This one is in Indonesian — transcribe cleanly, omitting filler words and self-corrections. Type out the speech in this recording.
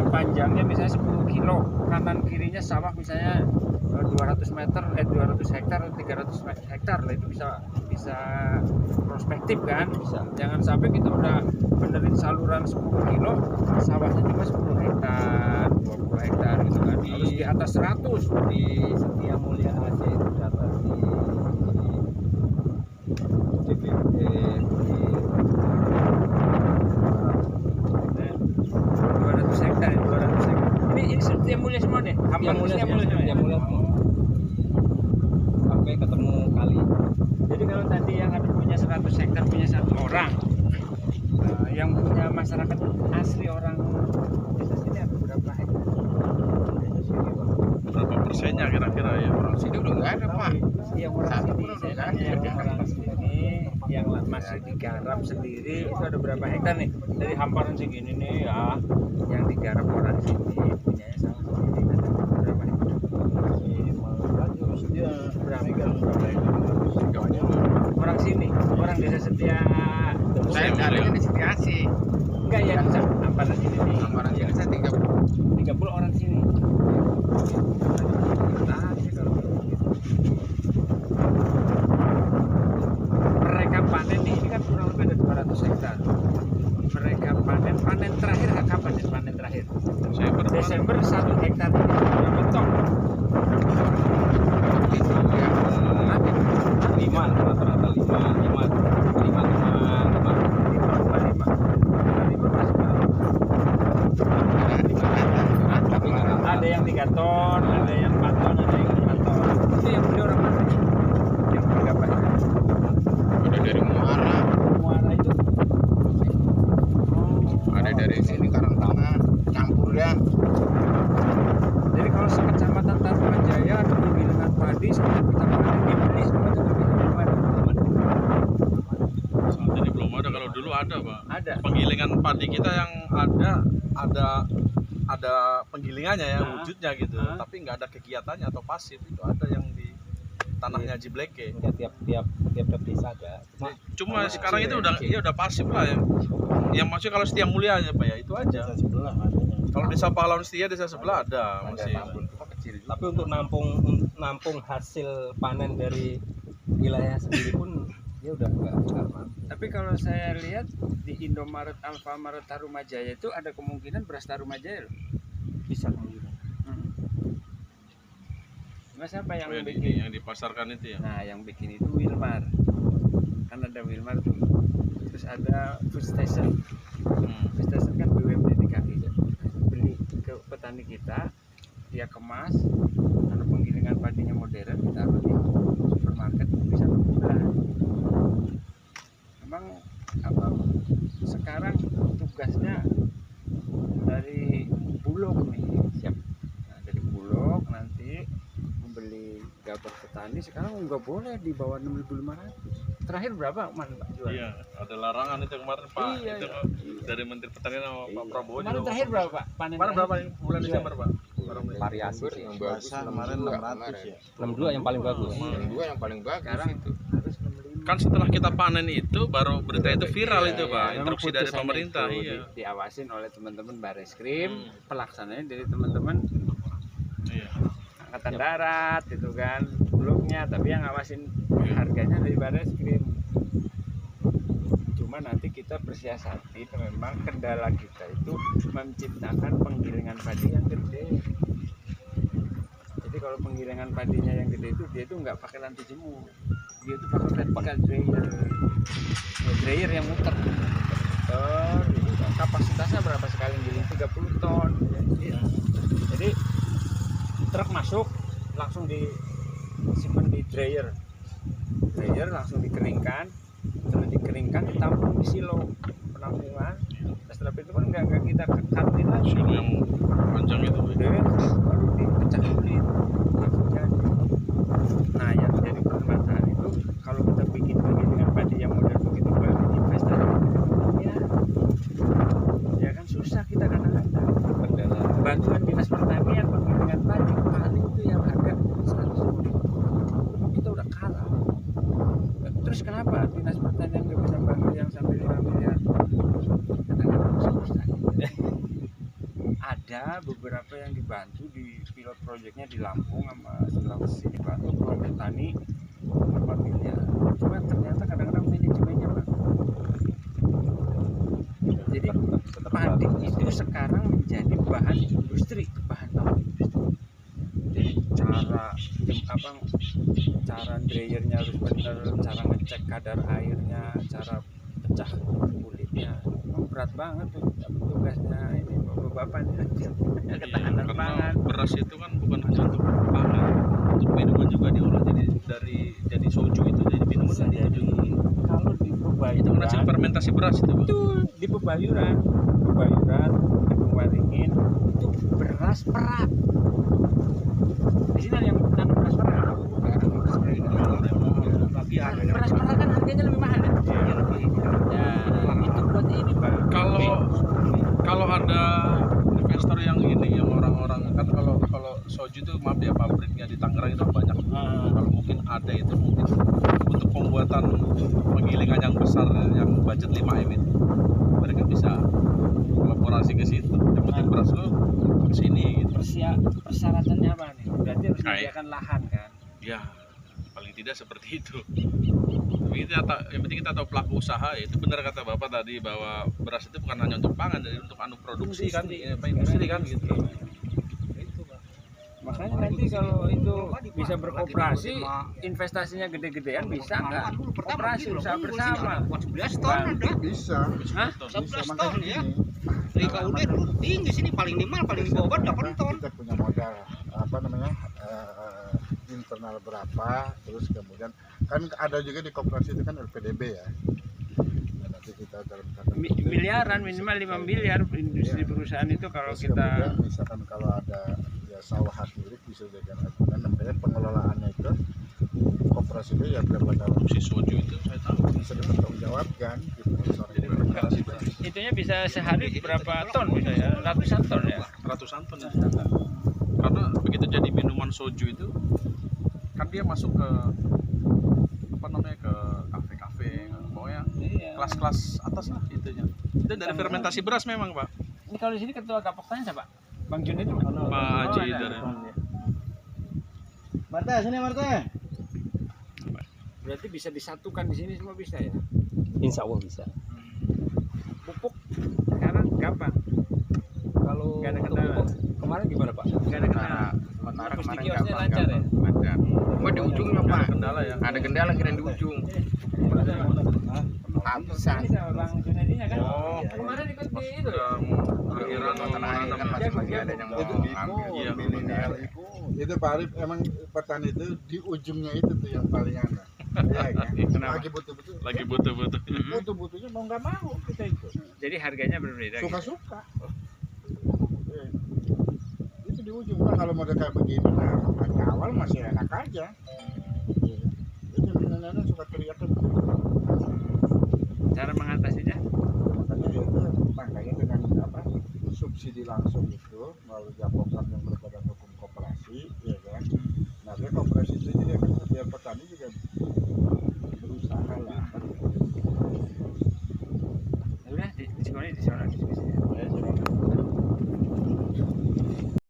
panjangnya misalnya 10 kilo, kanan kirinya sawah misalnya 200 meter, 200 hektar, 300 hektar lah, itu bisa prospektif kan. Bisa. Jangan sampai kita udah benerin saluran 10 kilo, sawahnya cuma 10 hektar, 20 hektar gitu kan. Harus di atas 100. Di Setia Mulia AC itu dapat di DPD di 200 hektar, 200 hektar. Ini Setia Mulia semua nih. Setia Mulia semua. Sampai ketemu kali. Jadi kalau tadi yang ada punya 100 hektar punya satu orang, yang punya masyarakat asli orang desa sini ada berapa hektar? Berapa persennya kira-kira ya? Orang sini udah nggak ada pak. Yang orang Satu sini, pun saya udah nanya, nggak yang ada. orang sini yang masih digarap sendiri itu ada berapa hektar nih? Dari hamparan segini nih ya, yang digarap orang sini punyanya sama sendiri ada berapa hektar? Orang sini, orang desa Setia. Saya carinya di Setia Asih. Enggak ya, hamparan sini nih. Hamparan sini saya 30 orang sini. Mereka panen nih, ini kan kurang lebih ada 200 hektar. Mereka panen terakhir kapan ya? Panen terakhir Desember 1 hektar ini berapa ton? itu ya. 5 rata-rata 5 Ada yang 3 ton, ada yang 4 ton, ada yang 5 ton. Itu yang beli orang mana? Yang berapa? Ada dari Muara, Muara itu. ada dari sini Karangtengah, campur ya. Jadi kalau sekecamatan Tarumajaya ada penggilingan padi sampai kita panen dibeli semua juga bisa dipanen. Saat ini belum ada, kalau dulu ada pak. Ada. Penggilingan padi kita yang ada penggilingannya ya, wujudnya gitu, tapi nggak ada kegiatannya atau pasif. Itu ada yang di tanahnya Jibleke. tiap desa ada. Cuma sekarang itu udah pasif lah ya. Yang maksudnya kalau Setia Mulia aja pak ya, itu aja. Desa sebelah adanya. Kalau desa Pahlawan Setia, desa sebelah ada masih. Kecil juga. Tapi untuk nampung hasil panen dari wilayah sendiri pun dia udah enggak mampu. Tapi kalau saya lihat di Indomaret, Alfamaret, Tarumajaya itu ada kemungkinan beras Tarumajaya loh. Bisa kemungkinan. Mas siapa yang Oh, yang bikin? yang dipasarkan itu ya. Nah, yang bikin itu Wilmar. Kan ada Wilmar tuh. Terus ada food station. Food station kan BUMD DKI. Beli ke petani kita, dia kemas, karena penggilingan padinya modern, ditaruh di supermarket bisa berbulan. Memang apa? Sekarang tugasnya dari Bulog nih, siap. Nah, dari Bulog nanti membeli gabah petani sekarang nggak boleh di bawah 6.500. Terakhir berapa man Pak jual? Iya, ada larangan itu kemarin Pak. Iya, Itu iya. dari Menteri Pertanian sama Pak Prabowo. Kemarin juga terakhir ngomong. berapa Pak? Panen Kemarin berapa terakhir? bulan Desember Pak? Variasi sih. Yang bagus Kemarin 600 ya. 62 yang paling bagus. Yang dua yang paling bagus Sekarang itu. harus 65. Kan setelah kita panen itu baru berita itu viral Iya, itu iya, Pak, Memang instruksi dari putusannya pemerintah. itu Iya. diawasin oleh teman-teman Bareskrim, pelaksananya dari teman-teman Iya. Angkatan Darat itu kan, Bulognya, tapi yang ngawasin harganya dari Bareskrim. Cuma nanti kita bersiasati, memang kendala kita itu menciptakan penggilingan padi yang gede. Jadi kalau penggilingan padinya yang gede itu dia itu nggak pakai lantai jemur, dia itu pakai vertical dryer yang muter. Gitu. Kapasitasnya berapa sekali giling? 30 ton. Jadi truk masuk langsung disimpan di dryer langsung dikeringkan, setelah dikeringkan ditampung di silo penampungan. Nah, setelah itu kan nggak kita kantin lagi. Silo yang panjang itu. Pak. Udah, baru dipecah kulit langsung jadi. Nah, yang jadi permasalahan itu kalau kita bikin penggilingan padi yang modern begitu banyak investasi ya kan susah kita kadang-kadang. Bantuan dinas pertanian penggilingan padi paling itu yang harga 100.000. Kita udah kalah. Terus kenapa dinas pertanian nggak bisa bantu yang sampai 5 miliar? Kadang-kadang susah. Ada ada beberapa yang dibantu di pilot projectnya di Lampung sama Sulawesi dibantu kelompok petani 4 miliar. Cuma ternyata kadang-kadang manajemennya Pak. Jadi padi itu sekarang menjadi bahan industri, bahan industri. Jadi cara dryernya harus benar, cara ngecek kadar airnya, cara pecah kulitnya. Memang berat banget tuh tugasnya ini bapak-bapak nih. Ketahanan Karena pangan. beras itu kan bukan hanya untuk pangan, untuk minuman juga diolah jadi soju itu jadi minuman Bisa jadi kalau di itu kan hasil Pebayuran fermentasi beras itu, Pak. itu di Pebayuran Gedung Waringin itu beras perak. Di sini ada yang tanam beras perak. Tapi ada yang Beras perak kan harganya lebih mahal ya. Ya itu buat ini Pak. Kalau ada investor yang ini, yang orang-orang kan kalau soju itu maaf ya pabriknya di Tangerang itu banyak. Kalau mungkin ada itu mungkin untuk pembuatan penggilingan yang besar yang budget 5M itu mereka bisa kolaborasi ke situ. Yang penting beras lo ke sini gitu. Persyaratannya apa nih? Berarti harus Kayak- menyediakan lahan kan. Ya paling tidak seperti itu. Tapi yang penting kita tahu pelaku usaha, itu benar kata Bapak tadi bahwa beras itu bukan hanya untuk pangan, jadi untuk produksi kan, industri kan gitu. Itu Pak. Makanya nanti kalau itu bisa berkooperasi, investasinya gede-gedean bisa nggak? Kooperasi usaha bersama. 11 ton ada. Bisa. Hah? 11 Bisa, ton makanya ya. gini, Dari KUD dulu tinggi sini paling minimal paling di bawah 8 ton. kita punya modal internal berapa, terus kemudian kan ada juga di koperasi itu kan LPDB ya. Nah, nanti kita dalam Miliaran minimal 5 miliar industri perusahaan itu kalau terus kemudian kita misalkan kalau ada ya sawah hak milik bisa jadi ajukan, namanya pengelolaannya itu koperasi itu ya berapa tahun Si soju itu saya tahu. bisa dipertanggungjawabkan gitu. Jadi fermentasi beras itunya bisa sehari berapa ton bisa ya? Ratusan ton ya. ratusan ton itu. Karena begitu jadi minuman soju itu kan dia masuk ke apa namanya, ke kafe-kafe, pokoknya Iya. kelas-kelas atas lah itunya. Itu dari fermentasi beras memang, Pak. Ini kalau di sini ketua Kapoknya siapa? Bang Jun itu? Pak Haji ada. dari Marta, sini Marta. Berarti bisa disatukan di sini semua bisa ya? Insya Allah bisa. Pupuk sekarang gampang. Kalau Nggak ada untuk kendala. pupuk, kemarin gimana Pak? Nggak ada kendala. Sementara Terus di kemarin kiosnya gampang, lancar ya? lancar. Cuma di ujungnya Nggak Pak, ada kendala ya. ada kendala kira di ujung. Habisan. Ini sama Bang Junedinya kan? Oh. Kemarin ikut di itu. Udah akhiran mau Terakhir kan masih ada yang mau ambil. Iya. Milenial. Itu Pak Arif, emang petani itu di ujungnya itu tuh yang paling aneh. Iya kan? Kenapa? Lagi butuh-butuh. Lagi butuh-butuh. Butuh-butuhnya mau nggak mau kita ikut. Jadi harganya berbeda. gitu. Suka-suka. Itu di ujung Pak, kalau model kayak begini, nah di awal masih enak aja. Itu nenek-nenek suka teriaknya begitu. Cara mengatasinya? Makanya dengan apa subsidi langsung itu melalui japokan yang berbadan hukum koperasi, ya kan. Nah, dia koperasi itu juga kan biar petani juga